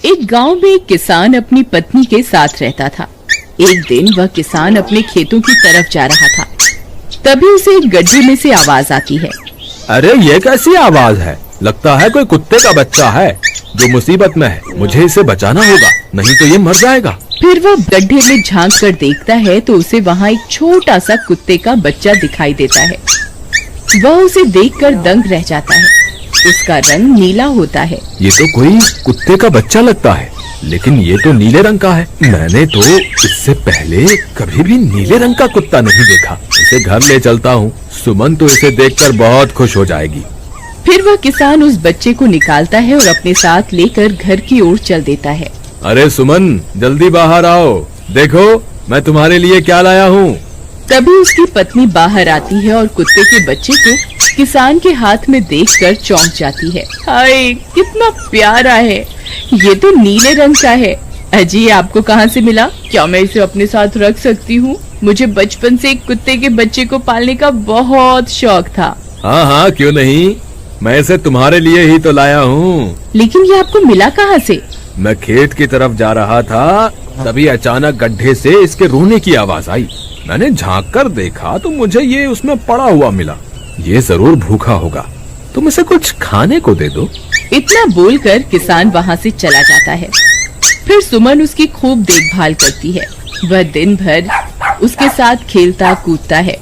एक गांव में एक किसान अपनी पत्नी के साथ रहता था। एक दिन वह किसान अपने खेतों की तरफ जा रहा था। तभी उसे एक गड्ढे में से आवाज आती है। अरे ये कैसी आवाज है? लगता है कोई कुत्ते का बच्चा है जो मुसीबत में है। मुझे इसे बचाना होगा, नहीं तो ये मर जाएगा। फिर वह गड्ढे में झांक कर देखता है तो उसे वहाँ एक छोटा सा कुत्ते का बच्चा दिखाई देता है। वह उसे देखकर दंग रह जाता है। उसका रंग नीला होता है। ये तो कोई कुत्ते का बच्चा लगता है, लेकिन ये तो नीले रंग का है। मैंने तो इससे पहले कभी भी नीले रंग का कुत्ता नहीं देखा। इसे घर ले चलता हूँ, सुमन तो इसे देखकर बहुत खुश हो जाएगी। फिर वह किसान उस बच्चे को निकालता है और अपने साथ लेकर घर की ओर चल देता है। अरे सुमन, जल्दी बाहर आओ, देखो मैं तुम्हारे लिए क्या लाया हूँ। तभी उसकी पत्नी बाहर आती है और कुत्ते के बच्चे को किसान के हाथ में देखकर चौंक जाती है। हाय, कितना प्यारा है, ये तो नीले रंग का है। अजी, ये आपको कहाँ से मिला? क्या मैं इसे अपने साथ रख सकती हूँ? मुझे बचपन से एक कुत्ते के बच्चे को पालने का बहुत शौक था। हाँ हाँ, क्यों नहीं, मैं इसे तुम्हारे लिए ही तो लाया हूँ। लेकिन ये आपको मिला कहाँ से? मैं खेत की तरफ जा रहा था, तभी अचानक गड्ढे से इसके रोने की आवाज आई। मैंने झांक कर देखा तो मुझे ये उसमें पड़ा हुआ मिला। ये जरूर भूखा होगा, तुम इसे कुछ खाने को दे दो। इतना बोलकर किसान वहाँ से चला जाता है। फिर सुमन उसकी खूब देखभाल करती है। वह दिन भर उसके साथ खेलता कूदता है।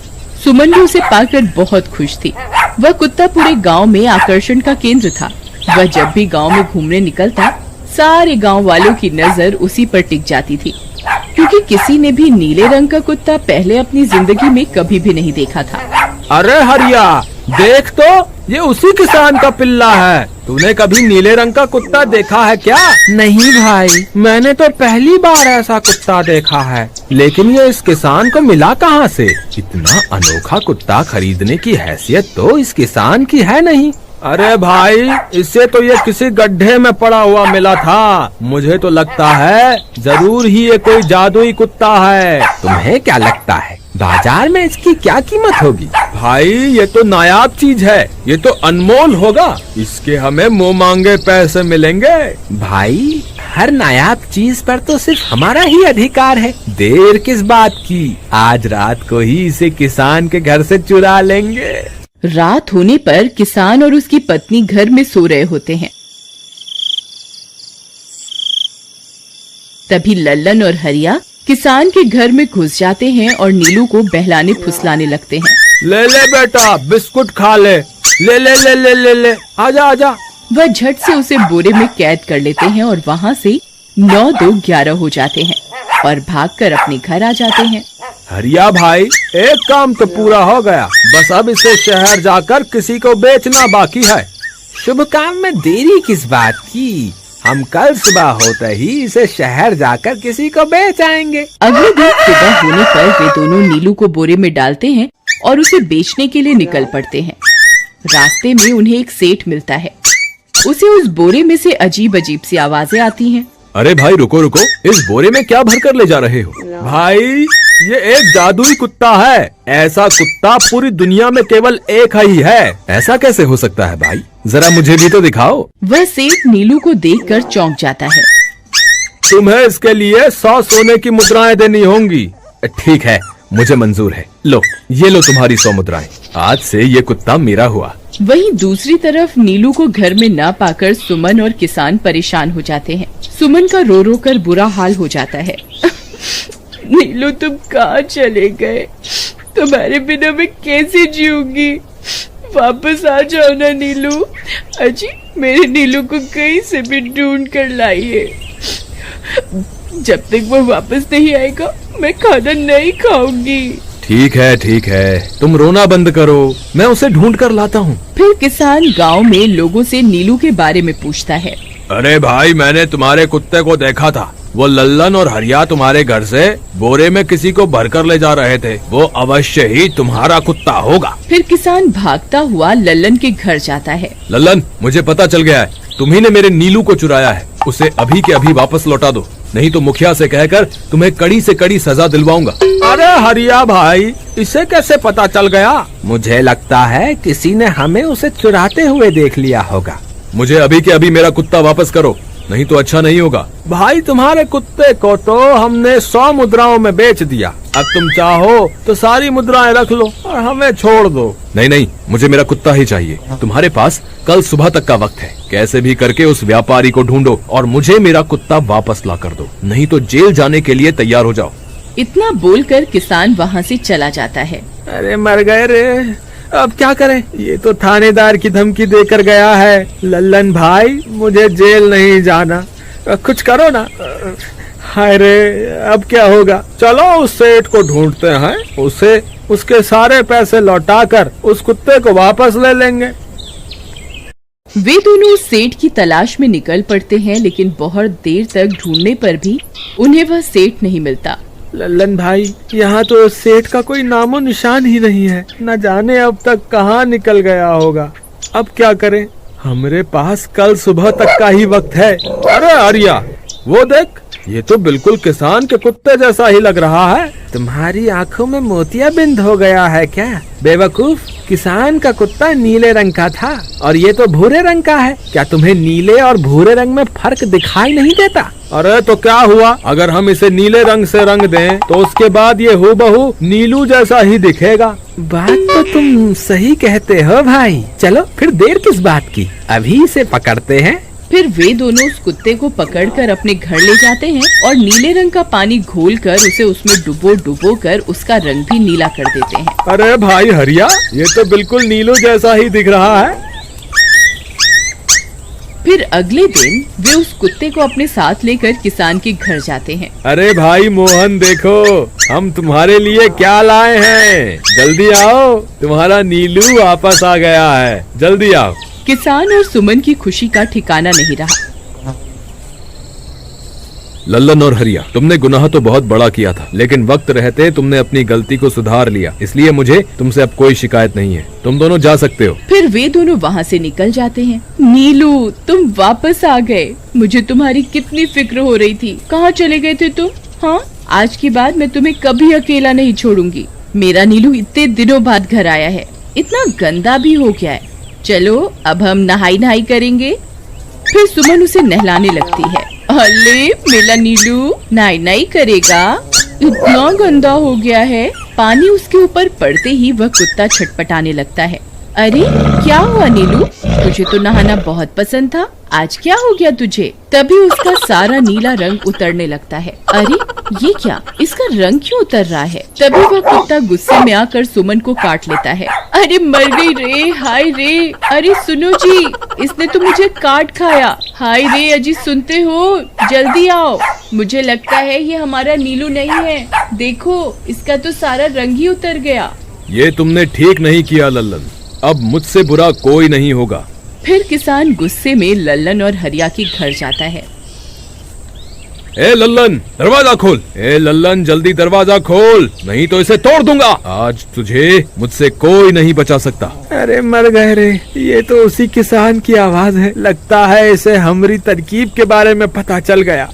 सुमन भी उसे पाकर बहुत खुश थी। वह कुत्ता पूरे गांव में आकर्षण का केंद्र था। वह जब भी गांव में घूमने निकलता, सारे गांव वालों की नजर उसी पर टिक जाती थी, क्योंकि किसी ने भी नीले रंग का कुत्ता पहले अपनी जिंदगी में कभी भी नहीं देखा था। अरे हरिया, देख तो, ये उसी किसान का पिल्ला है। तूने कभी नीले रंग का कुत्ता देखा है क्या? नहीं भाई, मैंने तो पहली बार ऐसा कुत्ता देखा है। लेकिन ये इस किसान को मिला कहाँ से? इतना अनोखा कुत्ता खरीदने की हैसियत तो इस किसान की है नहीं। अरे भाई, इससे तो ये किसी गड्ढे में पड़ा हुआ मिला था। मुझे तो लगता है जरूर ही ये कोई जादुई कुत्ता है। तुम्हें क्या लगता है बाजार में इसकी क्या कीमत होगी? भाई, ये तो नायाब चीज है, ये तो अनमोल होगा। इसके हमें मुंह मांगे पैसे मिलेंगे। भाई, हर नायाब चीज पर तो सिर्फ हमारा ही अधिकार है। देर किस बात की, आज रात को ही इसे किसान के घर से चुरा लेंगे। रात होने पर किसान और उसकी पत्नी घर में सो रहे होते हैं। तभी लल्लन और हरिया किसान के घर में घुस जाते हैं और नीलू को बहलाने फुसलाने लगते हैं। ले ले बेटा, बिस्कुट खा ले, ले ले ले ले ले ले, आजा आजा। वह झट से उसे बोरे में कैद कर लेते हैं और वहाँ से 9-2-11 हो जाते हैं और भागकर अपने घर आ जाते हैं। हरिया भाई, एक काम तो पूरा हो गया, बस अब इसे शहर जाकर किसी को बेचना बाकी है। शुभ काम में देरी किस बात की, हम कल सुबह होते ही इसे शहर जाकर किसी को बेच आएंगे। अगले दिन सुबह होने पर वे दोनों नीलू को बोरे में डालते हैं और उसे बेचने के लिए निकल पड़ते हैं। रास्ते में उन्हें एक सेठ मिलता है। उसे उस बोरे में से अजीब अजीब सी आवाजें आती हैं। अरे भाई, रुको रुको, इस बोरे में क्या भरकर ले जा रहे हो? भाई, ये एक जादुई कुत्ता है। ऐसा कुत्ता पूरी दुनिया में केवल एक ही है। ऐसा कैसे हो सकता है भाई? जरा मुझे भी तो दिखाओ। वह सेठ नीलू को देखकर चौंक जाता है। तुम्हें इसके लिए 100 सोने की मुद्राएं देनी होंगी। ठीक है, मुझे मंजूर है। लो, ये लो तुम्हारी 100 मुद्राएं। आज से ये कुत्ता मेरा हुआ। वहीं दूसरी तरफ नीलू को घर में न पाकर सुमन और किसान परेशान हो जाते हैं। सुमन का रो रो कर बुरा हाल हो जाता है। नीलू, तुम कहाँ चले गए? तुम्हारे बिना मैं कैसे जीऊंगी? वापस आ जाओ ना नीलू। अजी, मेरे नीलू को कहीं से भी ढूंढ कर लाइए। जब तक वो वापस नहीं आएगा मैं खाना नहीं खाऊंगी। ठीक है, तुम रोना बंद करो, मैं उसे ढूंढ कर लाता हूँ। फिर किसान गांव में लोगों से नीलू के बारे में पूछता है। अरे भाई, मैंने तुम्हारे कुत्ते को देखा था। वो लल्लन और हरिया तुम्हारे घर से बोरे में किसी को भरकर ले जा रहे थे। वो अवश्य ही तुम्हारा कुत्ता होगा। फिर किसान भागता हुआ लल्लन के घर जाता है। लल्लन, मुझे पता चल गया है, तुम्ही ने मेरे नीलू को चुराया है। उसे अभी के अभी वापस लौटा दो, नहीं तो मुखिया से कहकर तुम्हें कड़ी से कड़ी सजा दिलवाऊंगा। अरे हरिया भाई, इसे कैसे पता चल गया? मुझे लगता है किसी ने हमें उसे चुराते हुए देख लिया होगा। मुझे अभी के अभी मेरा कुत्ता वापस करो, नहीं तो अच्छा नहीं होगा। भाई तुम्हारे कुत्ते को तो हमने 100 मुद्राओं में बेच दिया, अब तुम चाहो तो सारी मुद्राएं रख लो और हमें छोड़ दो। नहीं नहीं, मुझे मेरा कुत्ता ही चाहिए। तुम्हारे पास कल सुबह तक का वक्त है, कैसे भी करके उस व्यापारी को ढूंढो और मुझे मेरा कुत्ता वापस ला कर दो, नहीं तो जेल जाने के लिए तैयार हो जाओ। इतना बोलकर किसान वहाँ से चला जाता है। अरे मर गए रे, अब क्या करें, ये तो थानेदार की धमकी देकर गया है। लल्लन भाई, मुझे जेल नहीं जाना, कुछ करो ना। हाय रे, अब क्या होगा। चलो उस सेठ को ढूंढते हैं, उसे उसके सारे पैसे लौटाकर उस कुत्ते को वापस ले लेंगे। वे दोनों उस सेठ की तलाश में निकल पड़ते हैं, लेकिन बहुत देर तक ढूंढने पर भी उन्हें वह सेठ नहीं मिलता। लल्लन भाई, यहाँ तो सेठ का कोई नामो निशान ही नहीं है, न जाने अब तक कहाँ निकल गया होगा। अब क्या करें, हमारे पास कल सुबह तक का ही वक्त है। अरे आर्या, वो देख, ये तो बिल्कुल किसान के कुत्ते जैसा ही लग रहा है। तुम्हारी आंखों में मोतियाबिंद हो गया है क्या बेवकूफ? किसान का कुत्ता नीले रंग का था और ये तो भूरे रंग का है। क्या तुम्हें नीले और भूरे रंग में फर्क दिखाई नहीं देता? अरे तो क्या हुआ, अगर हम इसे नीले रंग से रंग दें तो उसके बाद ये हूबहू नीलू जैसा ही दिखेगा। बात तो तुम सही कहते हो भाई, चलो फिर देर किस बात की, अभी इसे पकड़ते हैं। फिर वे दोनों उस कुत्ते को पकड़कर अपने घर ले जाते हैं और नीले रंग का पानी घोलकर उसे उसमें डुबो कर उसका रंग भी नीला कर देते हैं। अरे भाई हरिया, ये तो बिल्कुल नीलू जैसा ही दिख रहा है। फिर अगले दिन वे उस कुत्ते को अपने साथ लेकर किसान के घर जाते हैं। अरे भाई मोहन, देखो हम तुम्हारे लिए क्या लाए हैं, जल्दी आओ, तुम्हारा नीलू वापस आ गया है, जल्दी आओ। किसान और सुमन की खुशी का ठिकाना नहीं रहा। लल्लन और हरिया, तुमने गुनाह तो बहुत बड़ा किया था, लेकिन वक्त रहते तुमने अपनी गलती को सुधार लिया, इसलिए मुझे तुमसे अब कोई शिकायत नहीं है, तुम दोनों जा सकते हो। फिर वे दोनों वहाँ से निकल जाते हैं। नीलू, तुम वापस आ गए, मुझे तुम्हारी कितनी फिक्र हो रही थी, कहाँ चले गए थे तुम? हाँ, आज के बाद मैं तुम्हें कभी अकेला नहीं छोड़ूंगी। मेरा नीलू इतने दिनों बाद घर आया है, इतना गंदा भी हो गया है। चलो अब हम नहाई करेंगे। फिर सुमन उसे नहलाने लगती है। अरे मेरा नीलू नहाई करेगा, इतना गंदा हो गया है। पानी उसके ऊपर पड़ते ही वह कुत्ता छटपटाने लगता है। अरे क्या हुआ नीलू, तुझे तो नहाना बहुत पसंद था, आज क्या हो गया तुझे? तभी उसका सारा नीला रंग उतरने लगता है। अरे ये क्या, इसका रंग क्यों उतर रहा है? तभी वह कुत्ता गुस्से में आकर सुमन को काट लेता है। अरे मर गई रे, हाय रे, अरे सुनो जी, इसने तो मुझे काट खाया। हाय रे अजी, सुनते हो, जल्दी आओ, मुझे लगता है ये हमारा नीलू नहीं है, देखो इसका तो सारा रंग ही उतर गया। ये तुमने ठीक नहीं किया लल्लन, अब मुझसे बुरा कोई नहीं होगा। फिर किसान गुस्से में लल्लन और हरिया के घर जाता है। ए लल्लन, दरवाजा खोल, ए लल्लन जल्दी दरवाजा खोल, नहीं तो इसे तोड़ दूंगा। आज तुझे मुझसे कोई नहीं बचा सकता। अरे मर गए रे, ये तो उसी किसान की आवाज है, लगता है इसे हमारी तरकीब के बारे में पता चल गया।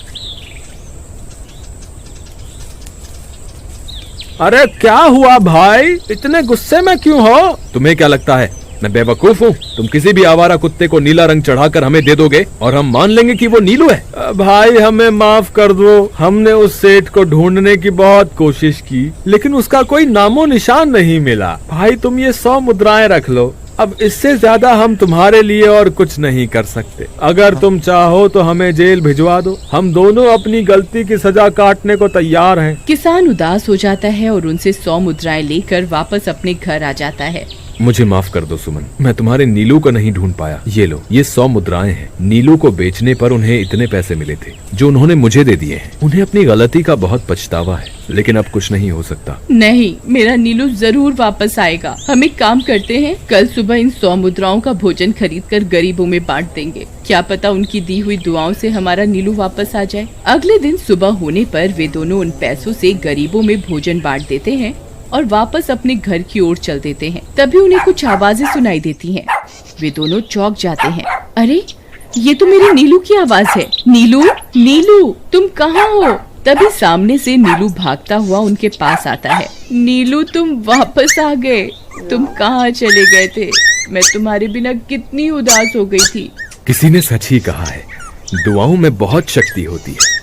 अरे क्या हुआ भाई, इतने गुस्से में क्यों हो? तुम्हें क्या लगता है मैं बेवकूफ हूँ? तुम किसी भी आवारा कुत्ते को नीला रंग चढ़ाकर हमें दे दोगे और हम मान लेंगे कि वो नीलू है? भाई हमें माफ कर दो, हमने उस सेठ को ढूंढने की बहुत कोशिश की, लेकिन उसका कोई नामो निशान नहीं मिला। भाई तुम ये 100 मुद्राएं रख लो, अब इससे ज्यादा हम तुम्हारे लिए और कुछ नहीं कर सकते। अगर तुम चाहो तो हमें जेल भिजवा दो, हम दोनों अपनी गलती की सजा काटने को तैयार हैं। किसान उदास हो जाता है और उनसे 100 मुद्राएं लेकर वापस अपने घर आ जाता है। मुझे माफ कर दो सुमन, मैं तुम्हारे नीलू को नहीं ढूंढ पाया। ये लो, ये 100 मुद्राएं हैं। नीलू को बेचने पर उन्हें इतने पैसे मिले थे जो उन्होंने मुझे दे दिए हैं। उन्हें अपनी गलती का बहुत पछतावा है, लेकिन अब कुछ नहीं हो सकता। नहीं, मेरा नीलू जरूर वापस आएगा। हम एक काम करते हैं, कल सुबह इन 100 मुद्राओं का भोजन खरीदकर गरीबों में बांट देंगे। क्या पता उनकी दी हुई दुआओं से हमारा नीलू वापस आ जाए। अगले दिन सुबह होने पर वे दोनों उन पैसों से गरीबों में भोजन बांट देते हैं और वापस अपने घर की ओर चल देते हैं। तभी उन्हें कुछ आवाजें सुनाई देती हैं। वे दोनों चौंक जाते हैं। अरे ये तो मेरे नीलू की आवाज है। नीलू, नीलू तुम कहाँ हो? तभी सामने से नीलू भागता हुआ उनके पास आता है। नीलू तुम वापस आ गए, तुम कहाँ चले गए थे? मैं तुम्हारे बिना कितनी उदास हो गई थी। किसी ने सच ही कहा है, दुआओं में बहुत शक्ति होती है।